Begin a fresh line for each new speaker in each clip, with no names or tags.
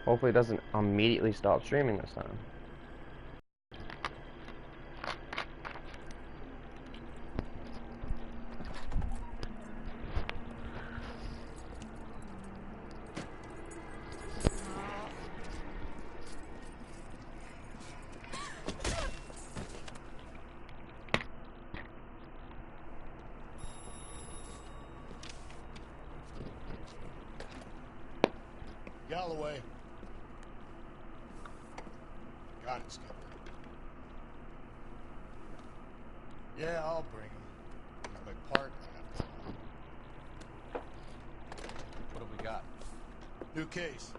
Hopefully it doesn't immediately stop streaming this time.
Galloway. Got it, Skipper. Yeah, I'll bring him. He's my partner.
What have we got?
New case.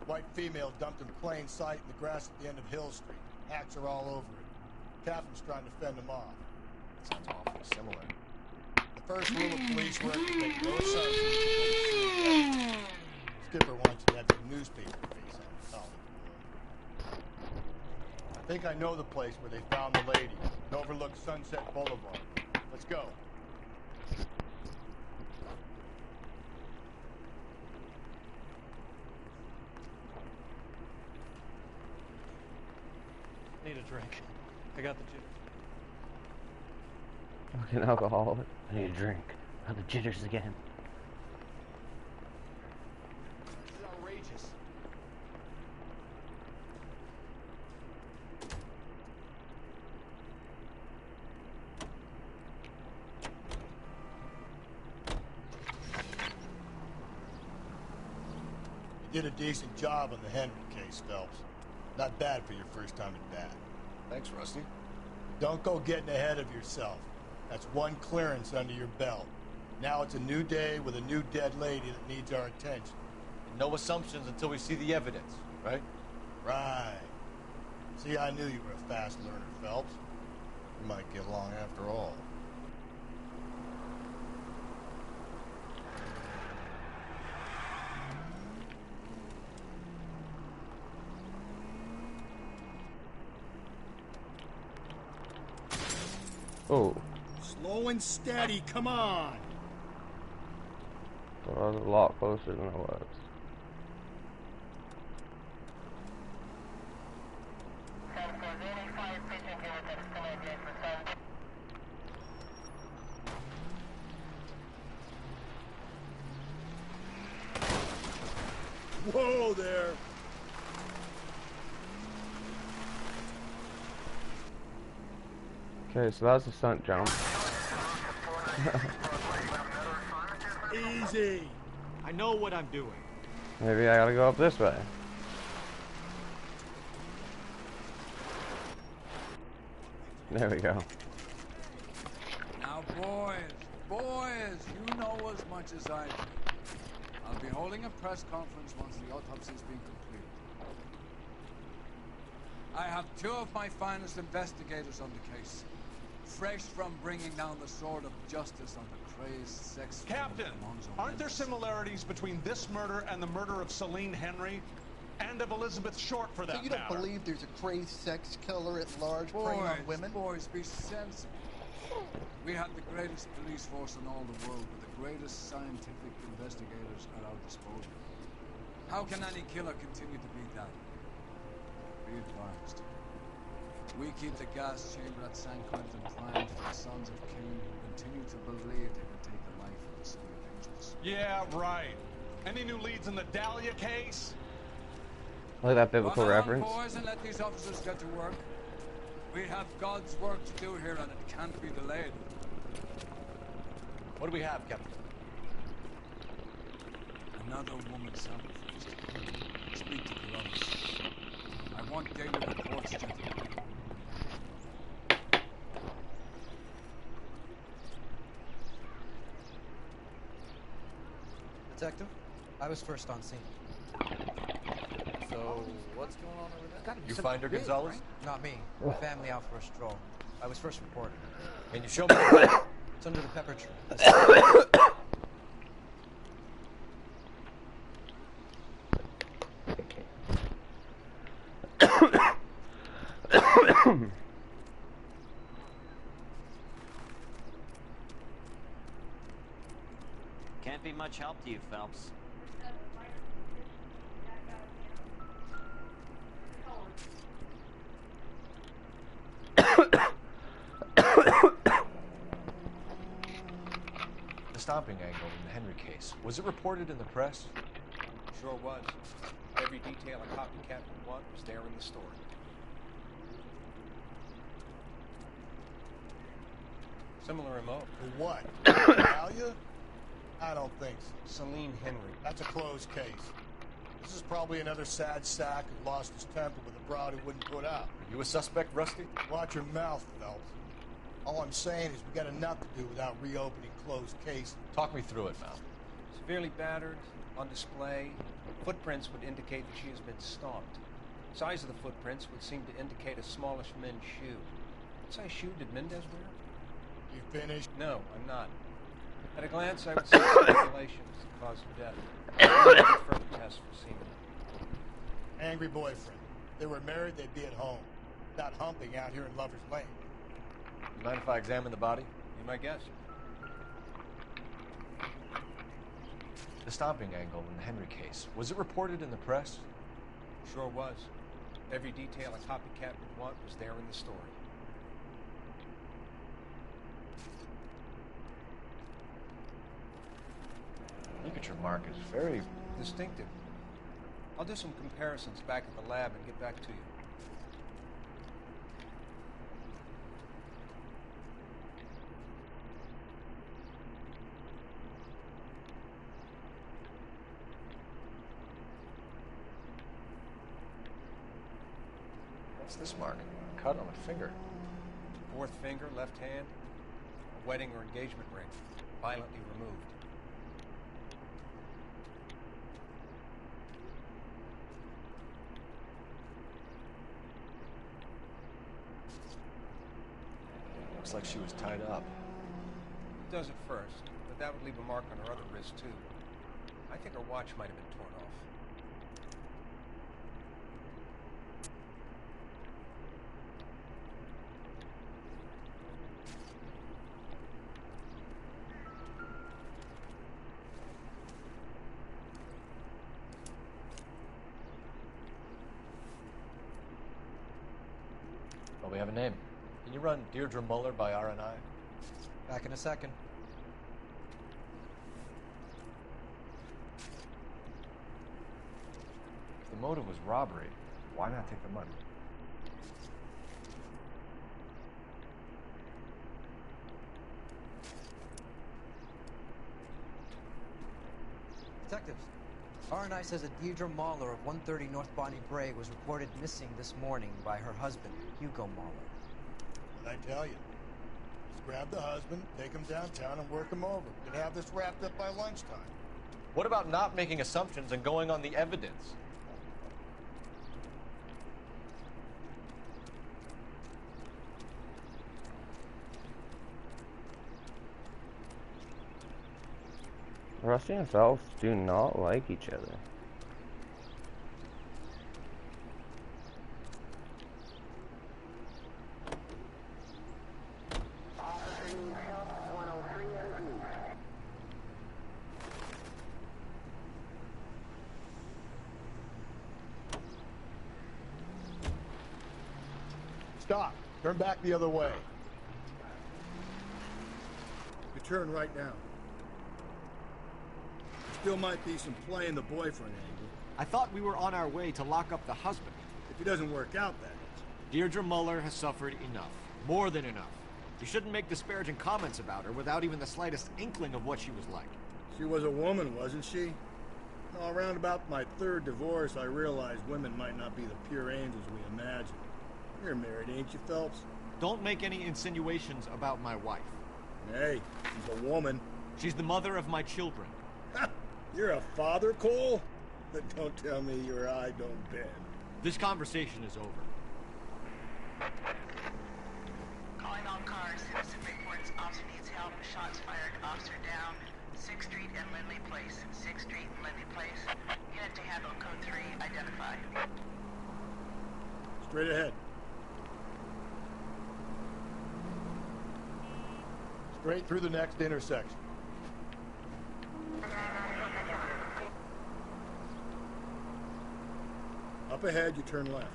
White female dumped in plain sight in the grass at the end of Hill Street. Hats are all over it. Captain's trying to fend them off.
Sounds awfully similar.
The first rule of police work is make no assumptions. Skipper wants you to have your newspaper face on the collar. I think I know the place where they found the lady. It overlooks Sunset Boulevard. Let's go.
Need a drink. I got the jitters.
Fucking alcoholic. I need a drink. I have the jitters again.
This is outrageous.
You did a decent job on the Henry case, Phelps. Not bad for your first time at bat.
Thanks, Rusty.
Don't go getting ahead of yourself. That's one clearance under your belt. Now it's a new day with a new dead lady that needs our attention.
No assumptions until we see the evidence, right?
Right. See, I knew you were a fast learner, Phelps. We might get along after all.
Oh.
Slow and steady, come on!
So I was a lot closer than I was.
Whoa there!
Okay, so that was a stunt jump.
Easy!
I know what I'm doing.
Maybe I gotta go up this way. There we go.
Now, boys, you know as much as I do. I'll be holding a press conference once the autopsy's been completed. I have two of my finest investigators on the case, fresh from bringing down the sword of justice on the crazed sex...
Captain, aren't there similarities between this murder and the murder of Celine Henry? And of Elizabeth Short, for that
So you don't
matter?
believe there's a crazed sex killer at large preying on women?
Boys, be sensible. We have the greatest police force in all the world with the greatest scientific investigators at our disposal. How can any killer continue to be that? Be advised. We keep the gas chamber at San Quentin primed for the sons of Cain who continue to believe they can take the life of the city of angels.
Yeah, right. Any new leads in the Dahlia case?
I like that biblical
Run on,
reference.
boys, and let these officers get to work. We have God's work to do here, and it can't be delayed.
What do we have, Captain?
Another woman sacrificed. Speak to Columbus. I want daily reports, gentlemen.
Detective, I was first on scene.
So, what's going on over there?
Gotta be
You
something
find her,
big,
Gonzalez?
right? Not me. Family out for a stroll. I was first reported.
Can you show me?
It's under the pepper tree.
Can't be much help to you, Phelps.
stomping angle in the Henry case, was it reported in the press?
Sure was. Every detail a copycat would want was there in the story. Similar MO.
For what? Talia? I don't think so.
Celine Henry.
That's a closed case. This is probably another sad sack who lost his temper with a broad who wouldn't put out.
Are you a suspect, Rusty?
Watch your mouth, Phelps. All I'm saying is we got enough to do without reopening closed cases.
Talk me through it, Mal.
Severely battered, on display. Footprints would indicate that she has been stomped. Size of the footprints would seem to indicate a smallish men's shoe. What size shoe did Mendez wear?
You finished?
No, I'm not. At a glance, I would say speculation is the cause of death. I need further tests for semen.
Angry boyfriend. If they were married, they'd be at home. Not humping out here in Lover's Lane.
You mind if I examine the body?
Be my guest.
The stomping angle in the Henry case, was it reported in the press?
Sure was. Every detail a copycat would want was there in the story.
Ligature mark is very...
Distinctive. I'll do some comparisons back at the lab and get back to you.
What's this mark? Cut on a finger.
Fourth finger, left hand. A wedding or engagement ring. Violently removed.
Looks like she was tied up.
It does at first, but that would leave a mark on her other wrist, too. I think her watch might have been torn off.
Well, we have a name. Can you run Deirdre Muller by RNI?
Back in a second.
If the motive was robbery, why not take the money?
Detectives, RNI says that Deirdre Mahler of 130 North Bonnie Brae was reported missing this morning by her husband, Hugo Mahler.
What'd I tell you? Just grab the husband, take him downtown, and work him over. We could have this wrapped up by lunchtime.
What about not making assumptions and going on the evidence?
Rusty and Phelps do not like each other.
Stop. Turn back the other way. You turn right now. Still might be some play in the boyfriend angle.
I thought we were on our way to lock up the husband.
If it doesn't work out, that is.
Deirdre Muller has suffered enough. More than enough. You shouldn't make disparaging comments about her without even the slightest inkling of what she was like.
She was a woman, wasn't she? Well, around about my third divorce, I realized women might not be the pure angels we imagine. You're married, ain't you, Phelps?
Don't make any insinuations about my wife.
Hey, she's a woman.
She's the mother of my children.
You're a father, Cole? But don't tell me your eye don't bend.
This conversation is over.
Calling all cars. Citizen reports officer needs help. Shots fired. Officer down. 6th Street and Lindley Place. 6th Street and Lindley Place. Unit to handle code 3. Identify.
Straight ahead. Straight through the next intersection. Up ahead, you turn left.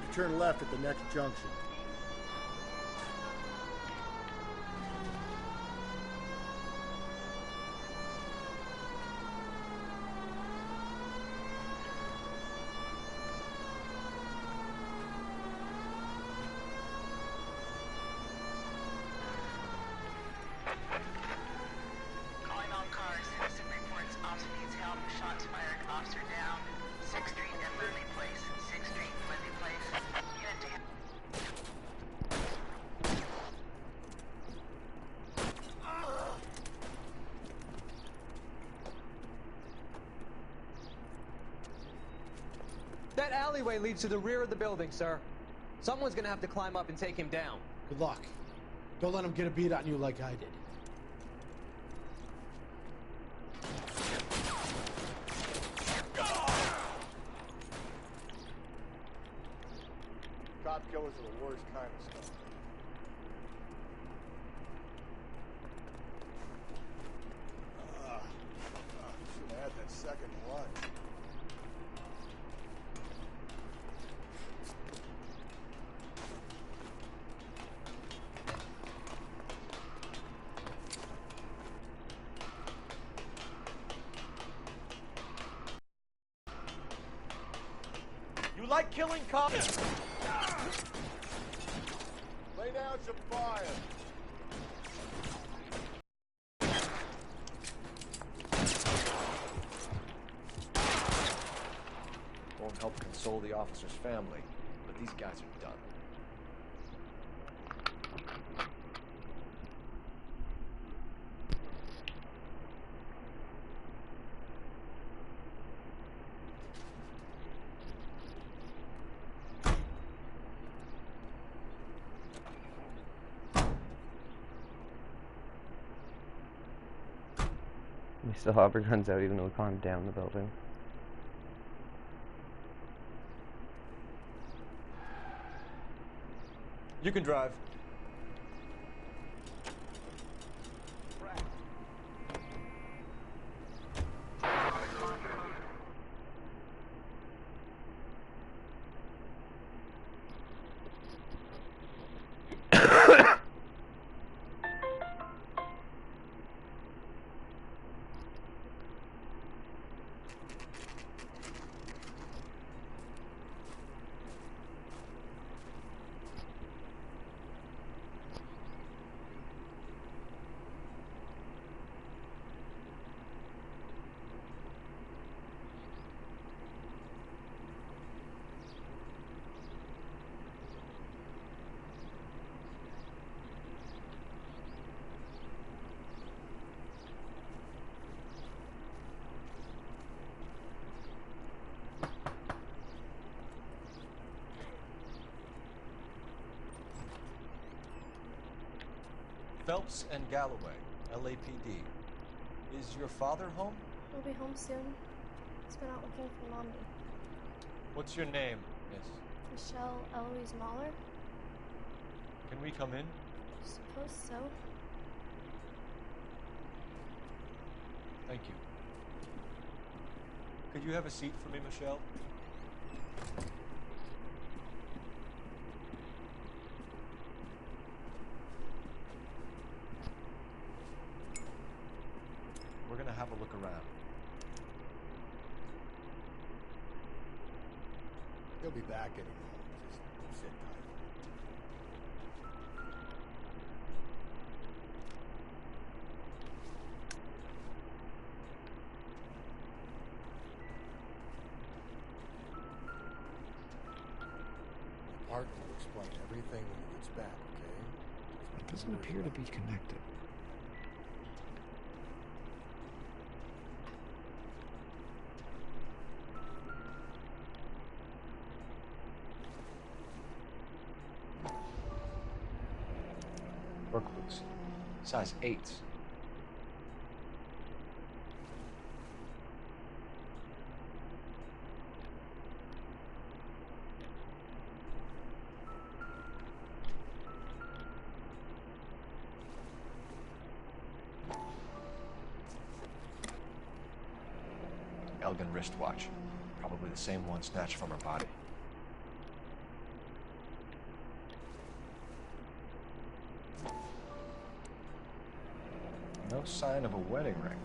to turn left at the next junction.
Calling all cars. Citizen reports officer needs help. Shots fired. Officer down. 6th Street and Lindley Place. 6th Street and Lindley Place. Unit to
That alleyway leads to the rear of the building, sir. Someone's gonna have to climb up and take him down.
Good luck. Don't let him get a beat on you like I did.
Cop killers are the worst kind of stuff. Should have had that second lunch.
You like killing cops?
Lay down some fire.
Won't help console the officer's family, but these guys are done.
We still have our guns out even though we climbed down the building.
You can drive. Phelps and Galloway, LAPD. Is your father home?
He'll be home soon. He's been out looking for Mommy.
What's your name, miss?
Michelle Eloise Mahler?
Can we come in?
Suppose so.
Thank you. Could you have a seat for me, Michelle? We're gonna have a look around.
He'll be back any moment. Just sit tight. My partner will explain everything when he gets back, okay?
It doesn't appear to be connected.
Work boots. Size 8. Elgin wristwatch. Probably the same one snatched from her body. No sign of a wedding ring.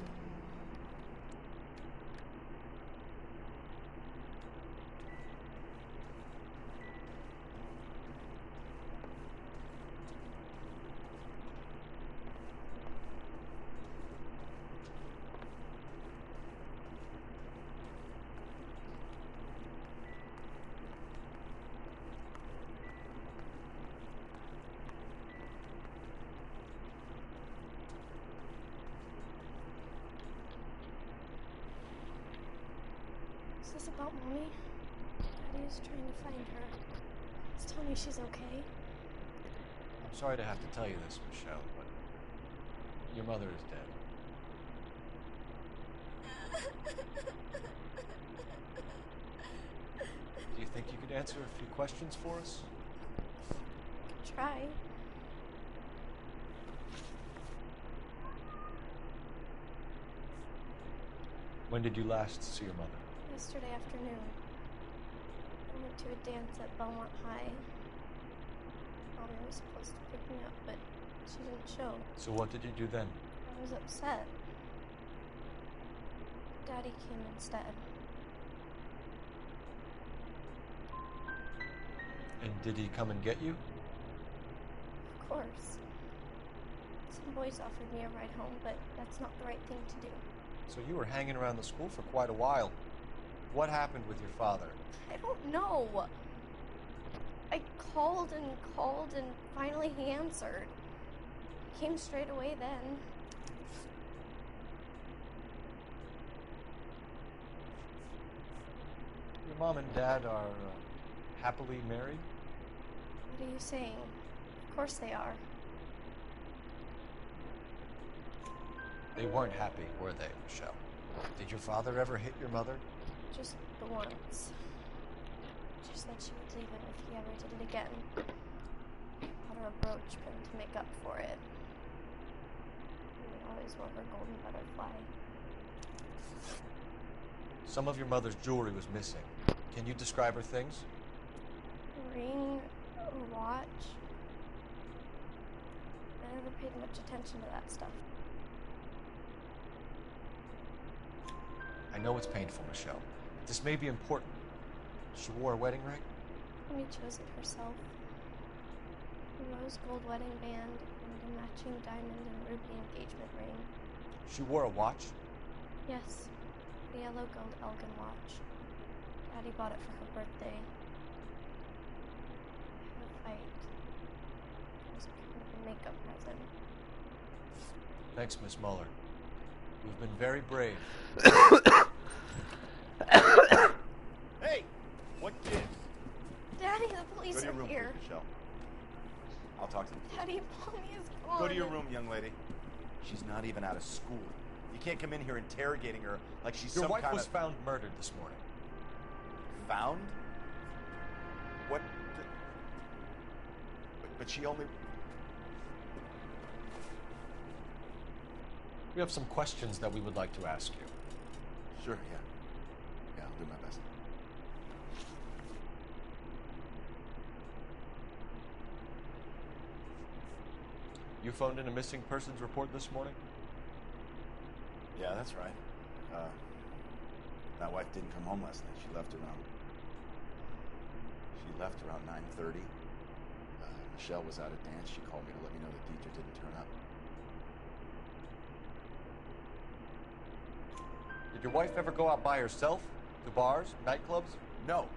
Is this about Mommy? Daddy is trying to find her. He's telling me she's okay.
I'm sorry to have to tell you this, Michelle, but your mother is dead. Do you think you could answer a few questions for us?
Try.
When did you last see your mother?
Yesterday afternoon. I went to a dance at Belmont High. Mommy was supposed to pick me up, but she didn't show.
So what did you do then?
I was upset. Daddy came instead.
And did he come and get you?
Of course. Some boys offered me a ride home, but that's not the right thing to do.
So you were hanging around the school for quite a while. What happened with your father?
I don't know. I called and finally he answered. He came straight away then.
Your mom and dad are happily married?
What are you saying? Of course they are.
They weren't happy, were they, Michelle? Did your father ever hit your mother?
Just the once. She said she would leave him if he ever did it again. Bought her a brooch pin to make up for it. We always wore her golden butterfly.
Some of your mother's jewelry was missing. Can you describe her things?
A ring, a watch. I never paid much attention to that stuff.
I know it's painful, Michelle. This may be important. She wore a wedding ring?
Mommy chose it herself. A rose gold wedding band and a matching diamond and ruby engagement ring.
She wore a watch?
Yes, a yellow gold Elgin watch. Daddy bought it for her birthday. I had a fight. It was kind of a makeup present.
Thanks, Miss Muller. You've been very brave.
Hey! What gives?
Daddy, the police
Go to your
are
room,
here.
please, Michelle. I'll talk to them.
Daddy, Mommy is gone.
Go to your room, young lady. She's not even out of school. You can't come in here interrogating her like she's
Your
some
wife
kind
was
of...
found murdered this morning.
Found? What? But she only...
We have some questions that we would like to ask you.
Sure, yeah. Yeah, I'll do my best.
You phoned in a missing persons report this morning?
Yeah, that's right. My wife didn't come home last night. She left around 9:30. Michelle was out at dance. She called me to let me know that Deidre didn't turn up.
Did your wife ever go out by herself? To bars? Nightclubs?
No.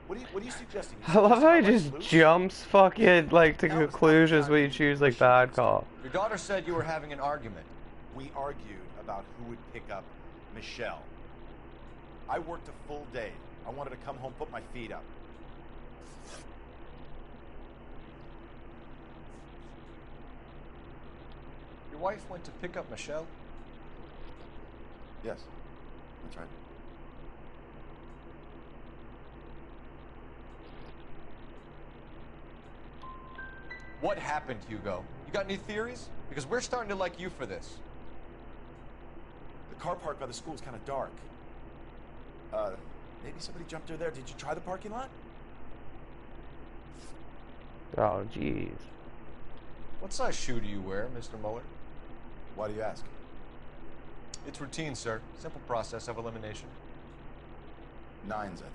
What are you suggesting?
I love how he just jumps fucking like to conclusions when you choose like bad call.
Your daughter said you were having an argument.
We argued about who would pick up Michelle. I worked a full day. I wanted to come home, put my feet up.
Your wife went to pick up Michelle?
Yes, that's right.
What happened, Hugo? You got any theories? Because we're starting to like you for this.
The car park by the school is kind of dark. Maybe somebody jumped her there. Did you try the parking lot?
Oh, jeez.
What size shoe do you wear, Mr. Muller?
Why do you ask?
It's routine, sir. Simple process of elimination.
9s, I think.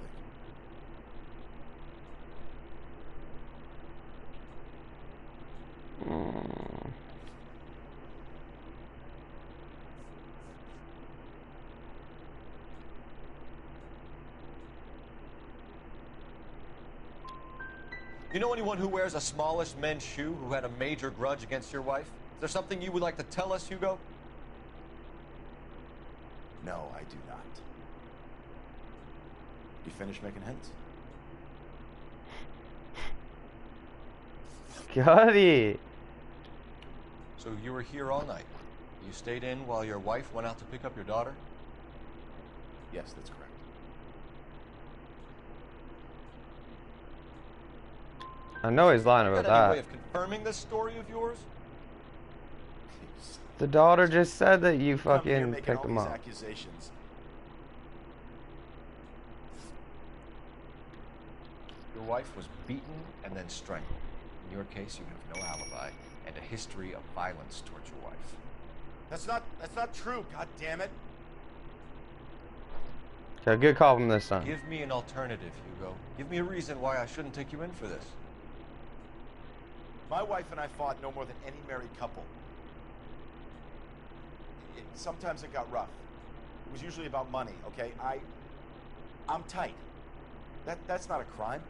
You know anyone who wears a smallish men's shoe who had a major grudge against your wife? Is there something you would like to tell us, Hugo?
No, I do not. You finished making hints?
Got it.
So you were here all night. You stayed in while your wife went out to pick up your daughter?
Yes, that's correct.
I know he's lying about
Got any way
that.
of confirming this story of yours?
The daughter just said that you
Come here
fucking
making
picked
all
him
these
up.
accusations.
Your wife was beaten and then strangled. In your case, you have no alibi and a history of violence towards your wife.
That's not true, god damn it.
Got a good call from this time.
Give me an alternative, Hugo. Give me a reason why I shouldn't take you in for this.
My wife and I fought no more than any married couple. Sometimes it got rough. It was usually about money, okay? I'm tight. That's not a crime.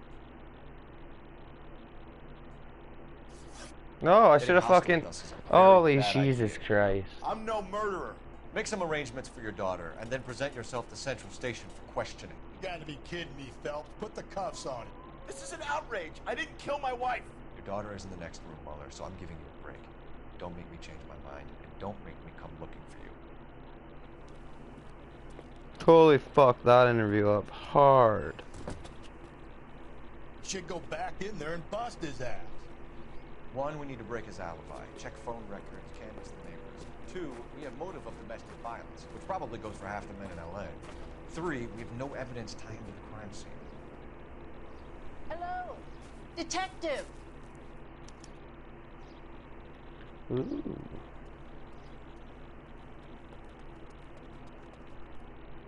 No, I should have fucking. Holy Jesus Christ.
I'm no murderer.
Make some arrangements for your daughter, and then present yourself to Central Station for questioning.
You gotta be kidding me, Phelps. Put the cuffs on him.
This is an outrage. I didn't kill my wife.
Your daughter is in the next room, Muller, so I'm giving you a break. Don't make me change my mind, and don't make me come looking for you.
Totally fucked that interview up hard.
Should go back in there and bust his ass.
1, we need to break his alibi. Check phone records, canvass the neighbors. 2, we have motive of domestic violence, which probably goes for half the men in L.A. 3, we have no evidence tying to the crime scene.
Hello, detective.
Ooh.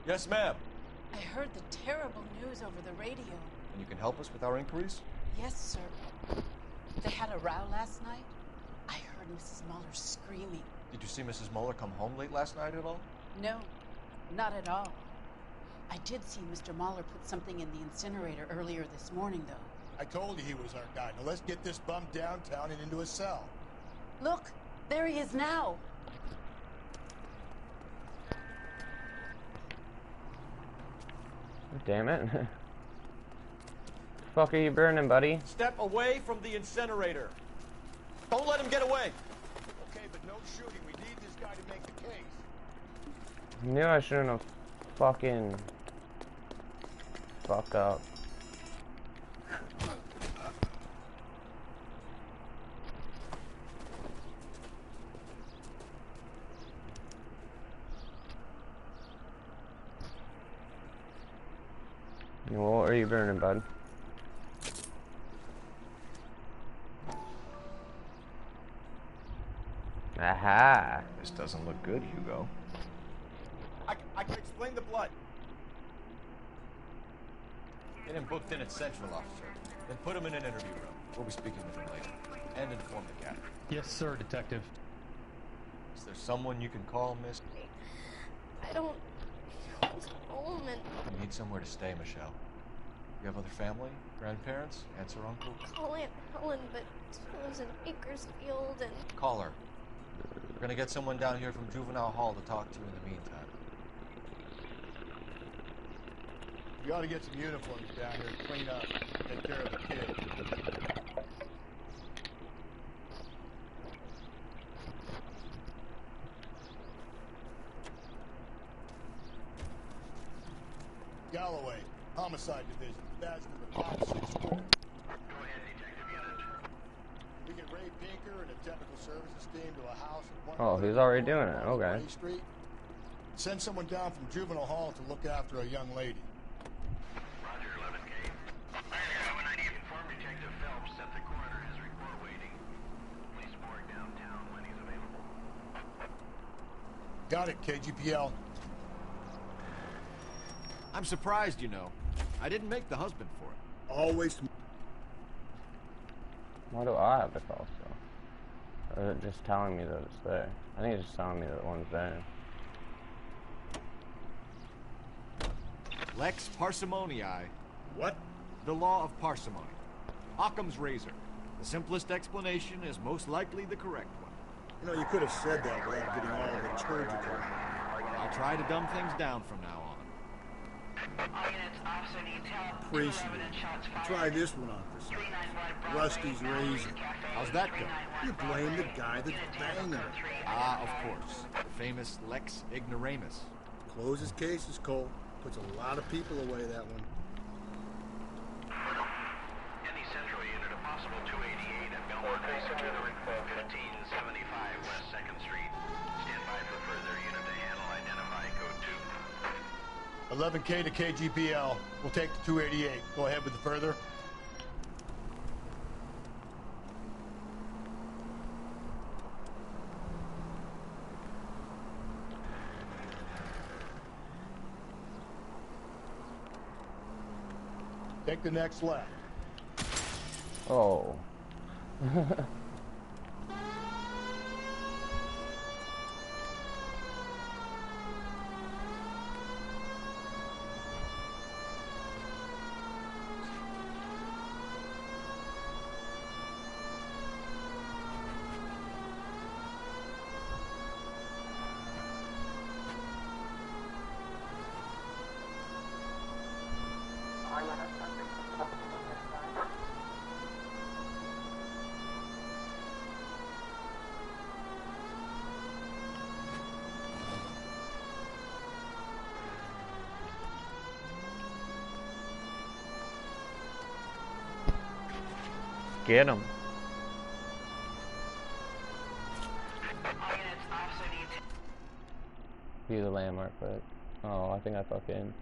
Yes, ma'am.
I heard the terrible news over the radio.
And you can help us with our inquiries?
Yes, sir. They had a row last night. I heard Mrs. Muller screaming.
Did you see Mrs. Muller come home late last night at all?
No, not at all. I did see Mr. Muller put something in the incinerator earlier this morning, though.
I told you he was our guy. Now let's get this bum downtown and into a cell.
Look, there he is now.
Damn it. Fuck are you burning, buddy?
Step away from the incinerator. Don't let him get away.
Okay, but no shooting. We need this guy to make the case.
I knew I shouldn't have fucking fucked up. What are you burning, bud? Aha!
This doesn't look good, Hugo.
I can explain the blood.
Get him booked in at Central, officer. Then put him in an interview room. We'll be speaking with him later. And inform the captain.
Yes, sir, detective.
Is there someone you can call, miss?
I don't. I was home and.
You need somewhere to stay, Michelle. You have other family? Grandparents? Aunts or uncles?
Call Aunt Helen, but she lives in Bakersfield and.
Call her. We're gonna get someone down here from Juvenile Hall to talk to you in the meantime.
We ought to get some uniforms down here to clean up, take care of the kid. Galloway, Homicide Division, badge number 564. Go ahead, Detective Unit. We get Ray Pinker and a technical services team to a house at 1.
Oh, he's already doing it. Okay.
Street. Send someone down from Juvenile Hall to look after a young lady.
Roger, 11K. When I need inform Detective Phelps that the coroner has report waiting. Police morgue downtown when he's available.
Got it, KGPL.
I'm surprised, you know. I didn't make the husband for it.
Always.
Why do I have the call still? Or is it just telling me that it's there? I think it's just telling me that one's there.
Lex parsimonii.
What?
The law of parsimony. Occam's razor. The simplest explanation is most likely the correct one.
You know, you could have said that without getting all liturgical.
I'll try to dumb things down from now on.
All units, officer needs help.
Appreciate it. Try this one on for size. Rusty's razor.
How's that go?
You blame the guy that's banging her.
Ah, of course. The famous Lex ignoramus.
Closes cases, Cole. Puts a lot of people away, that one.
Any Central unit, a possible 288 at Belmont High School, 1575 West 2nd Street. Stand by for further unit to handle. Identify code 2.
11K to KGPL. We'll take the 288. Go ahead with the further. Take the next left.
Oh. Get him. View the landmark, but oh, I think I fucking.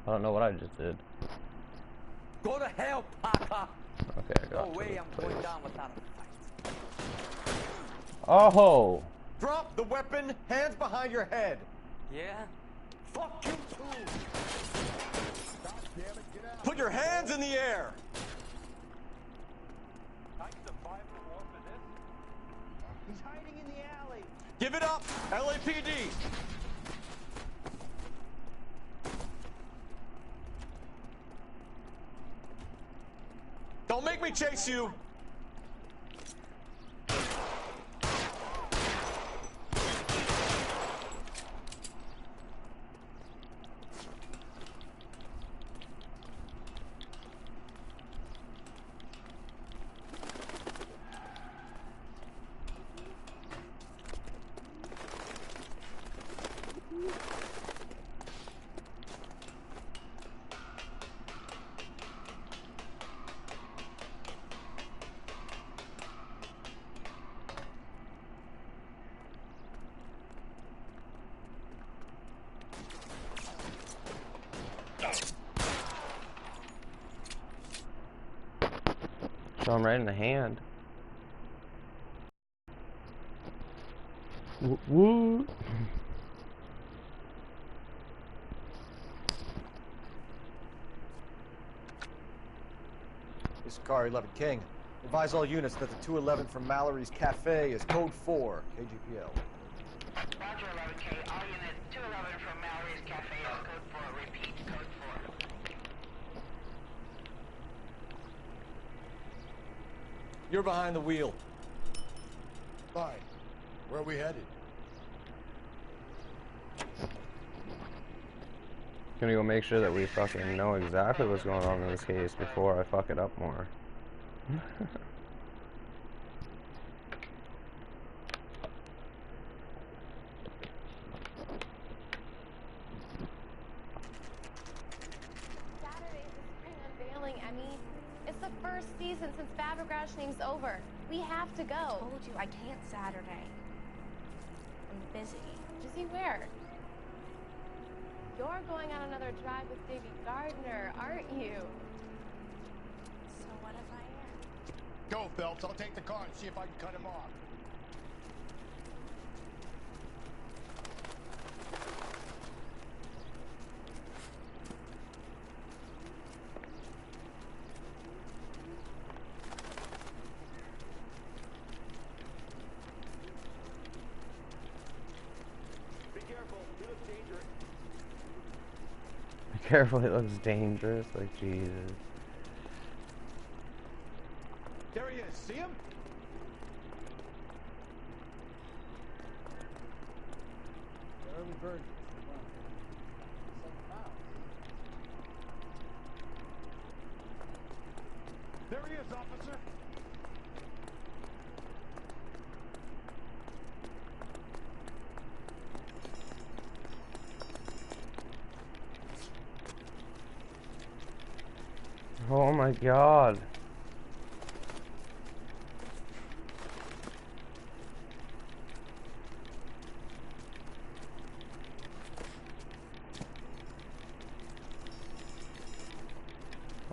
I don't know what I just did.
Go to hell, Parker.
Okay, I got
No way I'm
place.
going down without a fight.
Oh.
Drop the weapon, hands behind your head.
Yeah? Fuck you too.
Put your hands in the air.
He's hiding in the alley.
Give it up, LAPD. Don't make me chase you.
So I'm right in the hand. Woo!
This is Car 11 King. Advise all units that the 211 from Mallory's Cafe is code 4, KGPL.
Roger, 11K. All units, 211 from Mallory's Cafe is code 4. Repeat, code 4.
You're behind the wheel.
Fine. Where are we headed?
Gonna go make sure that we fucking know exactly what's going on in this case before I fuck it up more.
Saturday's the spring unveiling, Emmy. It's the first season since Fabergrashing's over. We have to go. I told you I can't Saturday. I'm busy. Busy where? You're going on another drive with Davy Gardner, aren't you? So what if I am?
Go, Phelps. I'll take the car and see if I can cut him off.
careful, it looks dangerous. Like, Jesus.
There he is. See him?
Early bird.
There he is, officer.
Oh my God.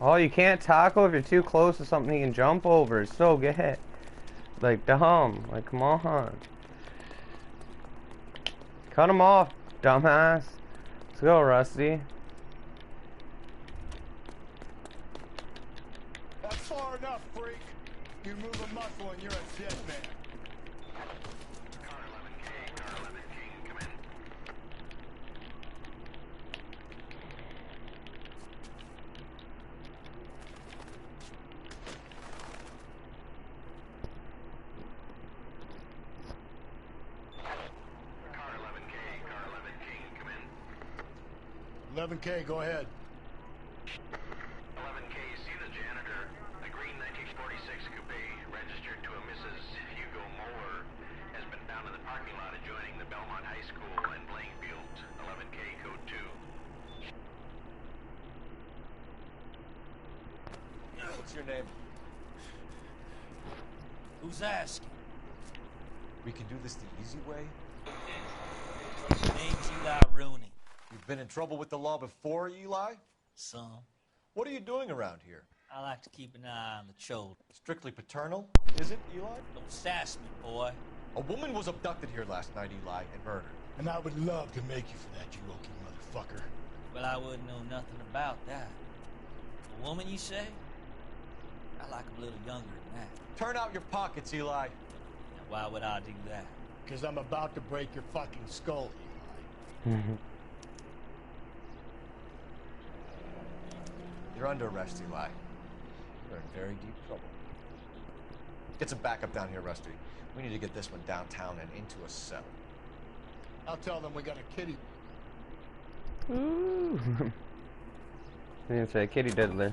Oh, you can't tackle if you're too close to something you can jump over. It's so gay. Like, dumb. Like, come on. Cut him off, dumbass. Let's go, Rusty.
That's far enough, freak. You move a muscle and you're a dead man.
Car 11K, Car 11K, come in. Car 11K, Car 11K, come in.
11K, go ahead.
11K, see the janitor. A green 1946 coupe registered to a Mrs. Hugo Moeller has been found in the parking lot adjoining the Belmont High School and playing field. 11K, code 2.
What's your name?
Who's asking?
We can do this the easy way.
Name's Eli Rooney.
You've been in trouble with the law before, Eli?
Some.
What are you doing around here?
I like to keep an eye on the children.
Strictly paternal, is it, Eli?
Don't sass me, boy.
A woman was abducted here last night, Eli, and murdered.
And I would love to make you for that, you okie motherfucker.
Well, I wouldn't know nothing about that. A woman, you say? I like a little younger than that.
Turn out your pockets, Eli.
Now, why would I do that?
Because I'm about to break your fucking skull, Eli.
You're under arrest, Eli. You're in very deep trouble. Get some backup down here, Rusty. We need to get this one downtown and into a cell.
I'll tell them we got a kitty.
Ooh. I didn't say kitty diddler.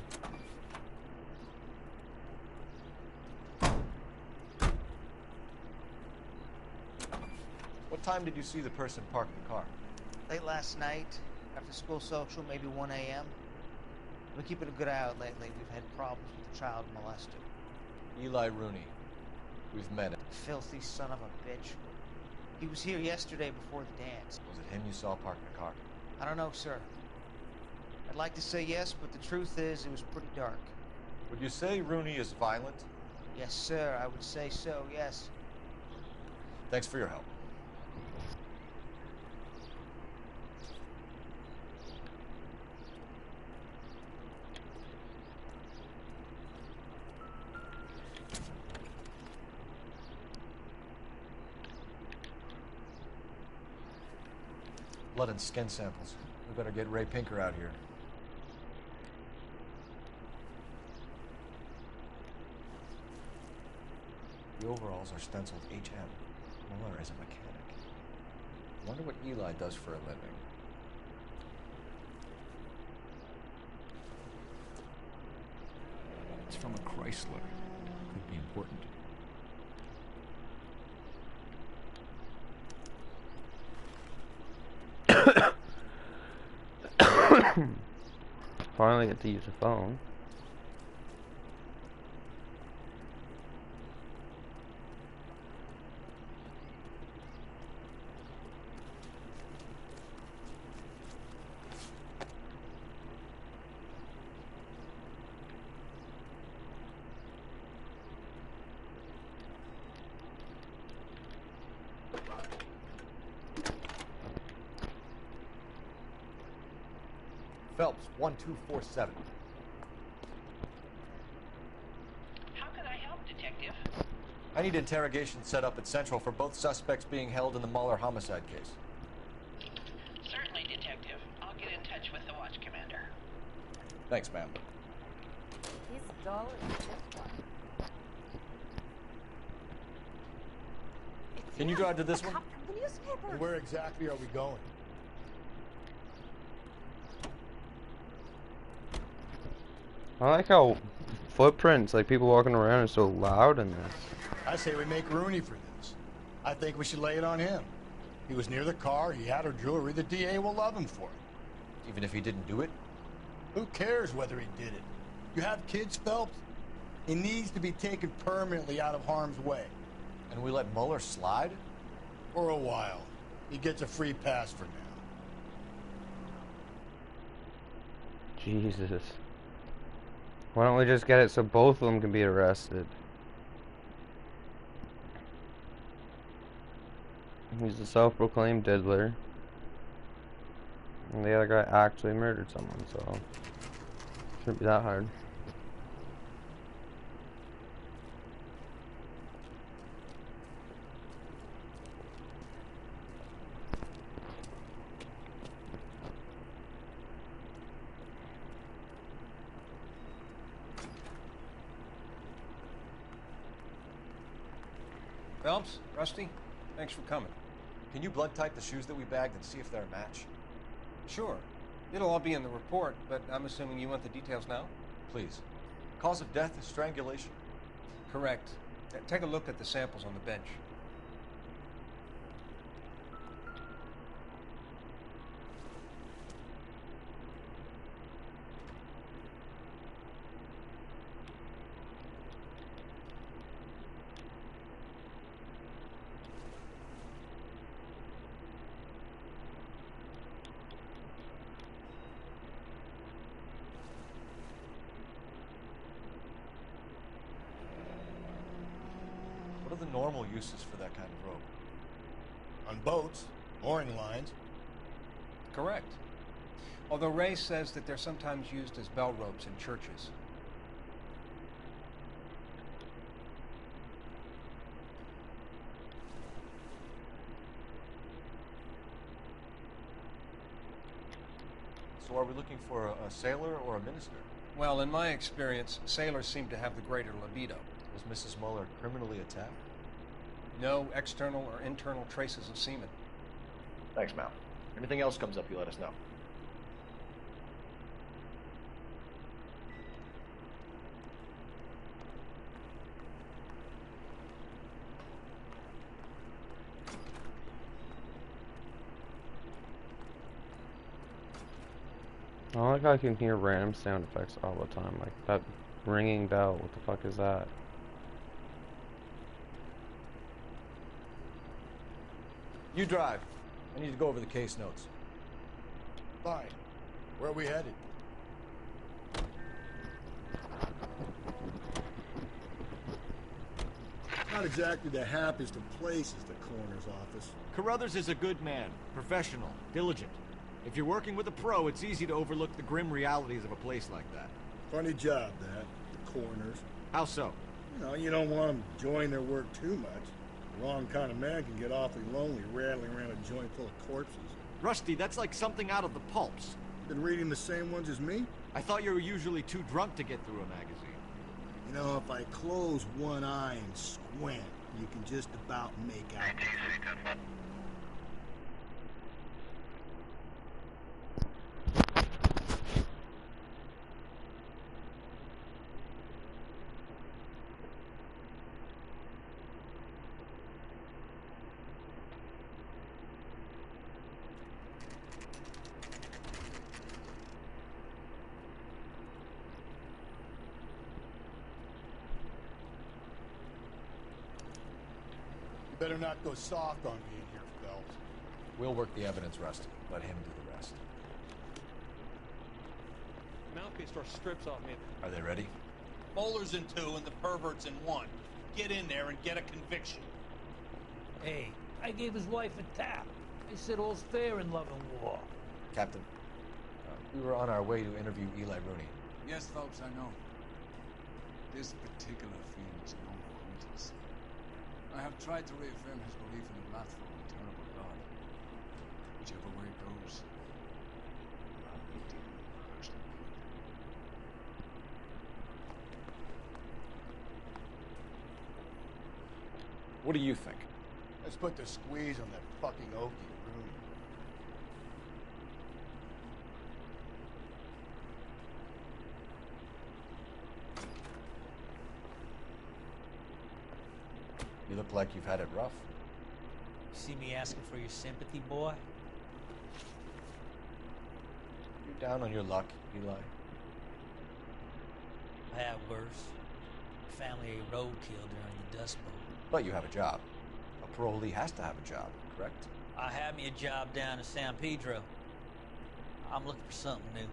What time did you see the person park the car?
Late last night, after school social, maybe 1 a.m. We're keeping a good eye out lately. We've had problems with a child molester.
Eli Rooney. We've met him.
Filthy son of a bitch. He was here yesterday before the dance.
Was it him you saw parking the car?
I don't know, sir. I'd like to say yes, but the truth is it was pretty dark.
Would you say Rooney is violent?
Yes, sir. I would say so, yes.
Thanks for your help. Blood and skin samples. We better get Ray Pinker out here. The overalls are stenciled HM. Mueller is a mechanic. Wonder what Eli does for a living.
It's from a Chrysler. Could be important.
Finally get to use a phone.
Phelps, 1247.
How can I help, Detective?
I need interrogation set up at Central for both suspects being held in the Mahler homicide case.
Certainly, Detective. I'll get in touch with the watch commander.
Thanks, ma'am.
He's dull as this one.
Can you drive to this one?
The newspapers.
Where exactly are we going?
I like how footprints, like people walking around, are so loud in this.
I say we make Rooney for this. I think we should lay it on him. He was near the car, he had her jewelry, the DA will love him for it.
Even if he didn't do it?
Who cares whether he did it? You have kids, Phelps? He needs to be taken permanently out of harm's way.
And we let Mueller slide?
For a while. He gets a free pass for now.
Jesus. Why don't we just get it so both of them can be arrested? He's a self-proclaimed diddler. And the other guy actually murdered someone, so shouldn't be that hard.
Phelps, Rusty, thanks for coming.
Can you blood type the shoes that we bagged and see if they're a match?
Sure. It'll all be in the report, but I'm assuming you want the details now?
Please. Cause of death is strangulation?
Correct. Take a look at the samples on the bench.
What are the normal uses for that kind of rope?
On boats, mooring lines.
Correct. Although Ray says that they're sometimes used as bell ropes in churches.
So are we looking for a sailor or a minister?
Well, in my experience, sailors seem to have the greater libido.
Was Mrs. Mueller criminally attacked?
No external or internal traces of semen.
Thanks, Mal. Anything else comes up, you let us know.
I like how I can hear random sound effects all the time, like that ringing bell. What the fuck is that?
You drive. I need to go over the case notes.
Fine. Where are we headed? Not exactly the happiest of places, the coroner's office.
Carruthers is a good man, professional, diligent. If you're working with a pro, it's easy to overlook the grim realities of a place like that.
Funny job, that. The coroner's.
How so?
You don't want them enjoying their work too much. The wrong kind of man can get awfully lonely rattling around a joint full of corpses.
Rusty, that's like something out of the pulps.
Been reading the same ones as me?
I thought you were usually too drunk to get through a magazine.
If I close one eye and squint, you can just about make out. Better not go soft on me in here, Phelps.
We'll work the evidence, Rusty. Let him do the rest.
The mouthpiece store strips off me.
Are they ready?
Bowler's in 2 and the pervert's in 1. Get in there and get a conviction.
Hey, I gave his wife a tap. I said all's fair in love and war.
Captain, we were on our way to interview Eli Rooney.
Yes, folks, I know. This particular fiend is no acquaintance. I have tried to reaffirm his belief in the wrathful and terrible God. Whichever way it goes, I'll be dealing personally.
What do you think?
Let's put the squeeze on that fucking Okie Rooney.
You look like you've had it rough.
You see me asking for your sympathy, boy?
You're down on your luck, Eli.
I had worse. Family a roadkill during the Dust Bowl.
But you have a job. A parolee has to have a job, correct?
I had me a job down in San Pedro. I'm looking for something new.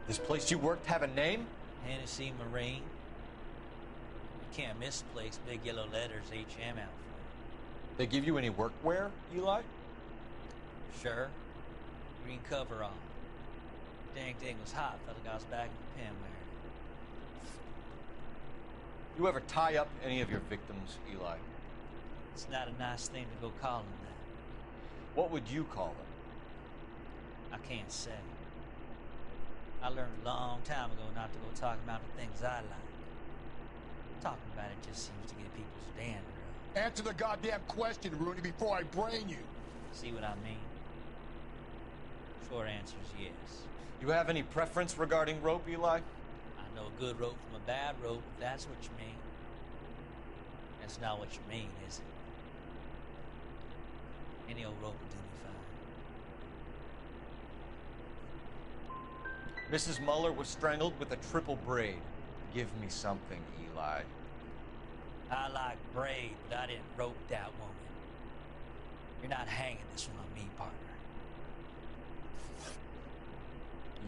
This place you worked have a name?
Hennessy Marine. You can't misplace big yellow letters HM out front.
They give you any workwear, Eli?
Sure. Green coverall. Dang thing was hot. Felt like I was back in the pen wearing it.
You ever tie up any of your victims, Eli?
It's not a nice thing to go call them that.
What would you call them?
I can't say. I learned a long time ago not to go talking about the things I like. Talking about it just seems to get people's dander up.
Answer the goddamn question, Rooney, before I brain you.
See what I mean? Short answer is yes.
You have any preference regarding rope, Eli?
I know a good rope from a bad rope, if that's what you mean. That's not what you mean, is it? Any old rope will do me fine.
Mrs. Muller was strangled with a triple braid. Give me something, Eli.
I like braid, but I didn't rope that woman. You're not hanging this one on me, partner.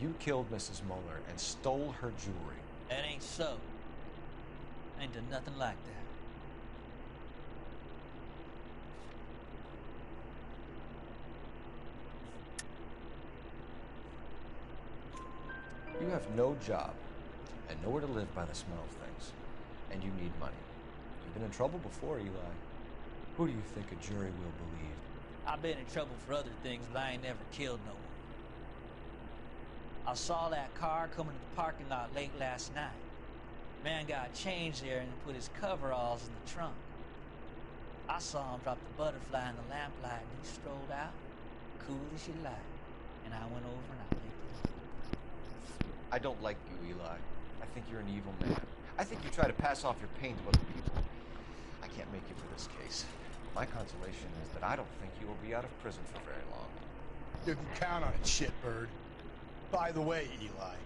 You killed Mrs. Muller and stole her jewelry.
That ain't so. I ain't done nothing like that.
You have no job and nowhere to live by the smell of things. And you need money. You've been in trouble before, Eli. Who do you think a jury will believe?
I've been in trouble for other things, but I ain't never killed no one. I saw that car coming to the parking lot late last night. Man got changed there and put his coveralls in the trunk. I saw him drop the butterfly in the lamplight and he strolled out, cool as you like. And I went over and I picked him up.
I don't like you, Eli. I think you're an evil man. I think you try to pass off your pain to other people. I can't make you for this case. My consolation is that I don't think you will be out of prison for very long.
You can count on it, shitbird. By the way, Eli,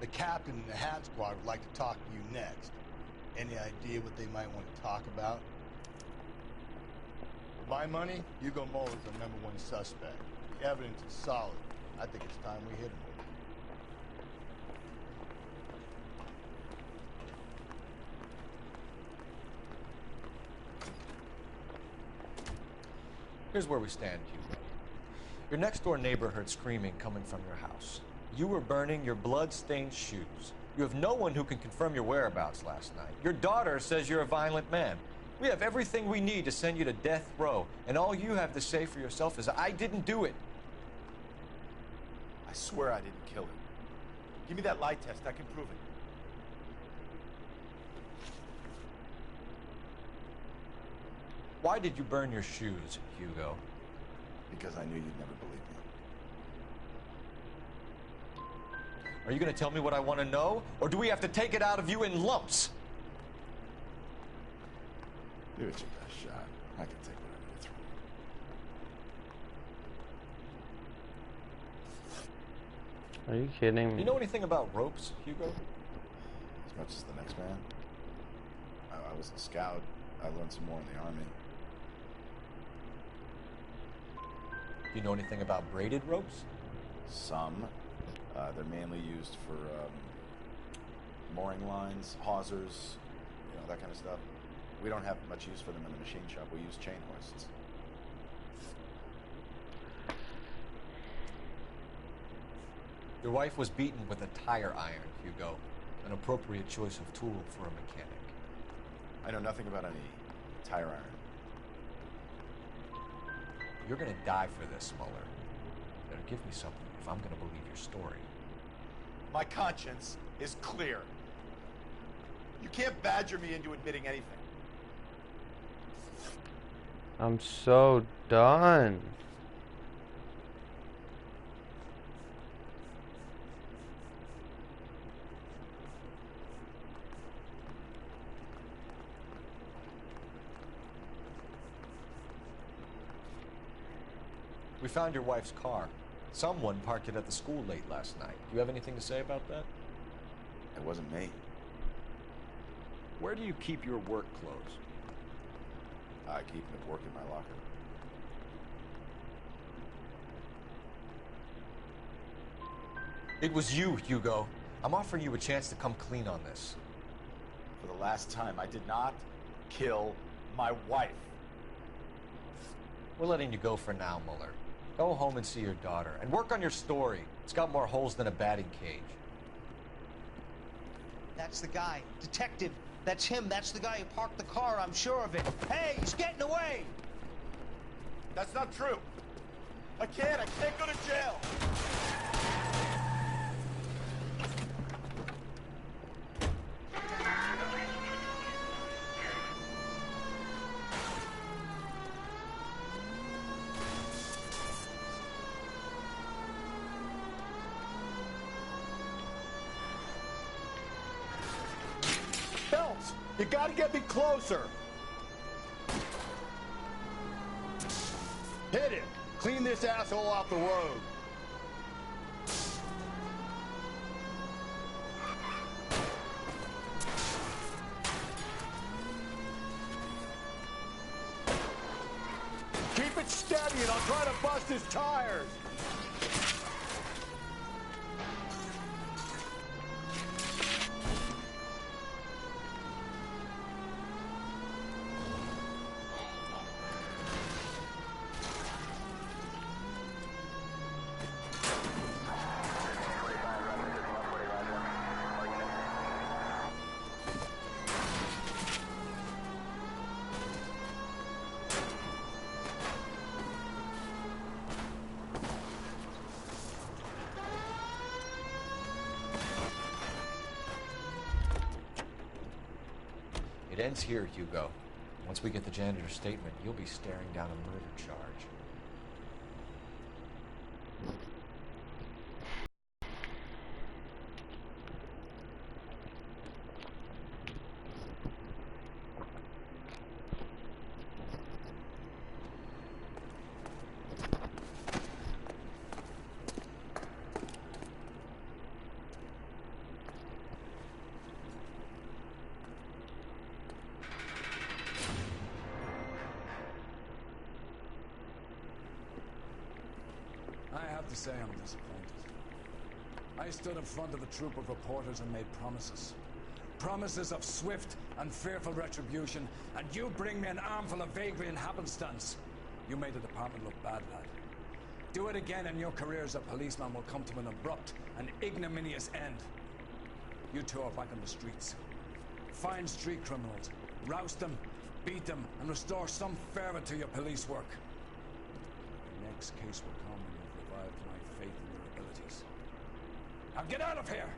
the captain and the hat squad would like to talk to you next. Any idea what they might want to talk about? For my money, Hugo Muller's the #1 suspect. The evidence is solid. I think it's time we hit him with it.
Here's where we stand, Hugo. Your next-door neighbor heard screaming coming from your house. You were burning your blood-stained shoes. You have no one who can confirm your whereabouts last night. Your daughter says you're a violent man. We have everything we need to send you to death row, and all you have to say for yourself is, I didn't do it.
I swear I didn't kill him. Give me that lie test. I can prove it.
Why did you burn your shoes, Hugo?
Because I knew you'd never believe me.
Are you going to tell me what I want to know, or do we have to take it out of you in lumps?
Give it your best shot. I can take whatever you throw.
Are you kidding me?
You know anything about ropes, Hugo?
As much as the next man. I was a scout. I learned some more in the Army.
Do you know anything about braided ropes?
Some. They're mainly used for mooring lines, hawsers, that kind of stuff. We don't have much use for them in the machine shop. We use chain hoists.
Your wife was beaten with a tire iron, Hugo. An appropriate choice of tool for a mechanic.
I know nothing about any tire iron.
You're gonna die for this, Muller. You better give me something if I'm gonna believe your story.
My conscience is clear. You can't badger me into admitting anything.
I'm so done.
We found your wife's car. Someone parked it at the school late last night. Do you have anything to say about that?
It wasn't me.
Where do you keep your work clothes?
I keep them at work in my locker.
It was you, Hugo. I'm offering you a chance to come clean on this.
For the last time, I did not kill my wife.
We're letting you go for now, Mueller. Go home and see your daughter, and work on your story. It's got more holes than a batting cage.
That's the guy. Detective. That's him. That's the guy who parked the car. I'm sure of it. Hey, he's getting away!
That's not true. I can't go to jail.
Phelps, you gotta get me closer. Hit it. Clean this asshole off the road. Keep it steady and I'll try to bust his tires.
It ends here, Hugo. Once we get the janitor's statement, you'll be staring down a murder charge.
I have to say I'm disappointed. I stood in front of a troop of reporters and made promises. Promises of swift and fearful retribution, and you bring me an armful of vagary and happenstance. You made the department look bad, lad. Do it again and your career as a policeman will come to an abrupt and ignominious end. You two are back on the streets. Find street criminals, roust them, beat them, and restore some fervor to your police work. The next case will come when you've revived my faith in your abilities. Now get out of here!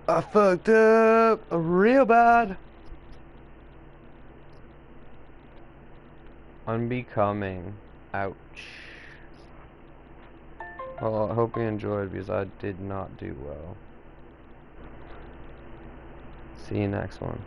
I fucked up real bad. Unbecoming. Ouch. Well, I hope you enjoyed because I did not do well. See you next one.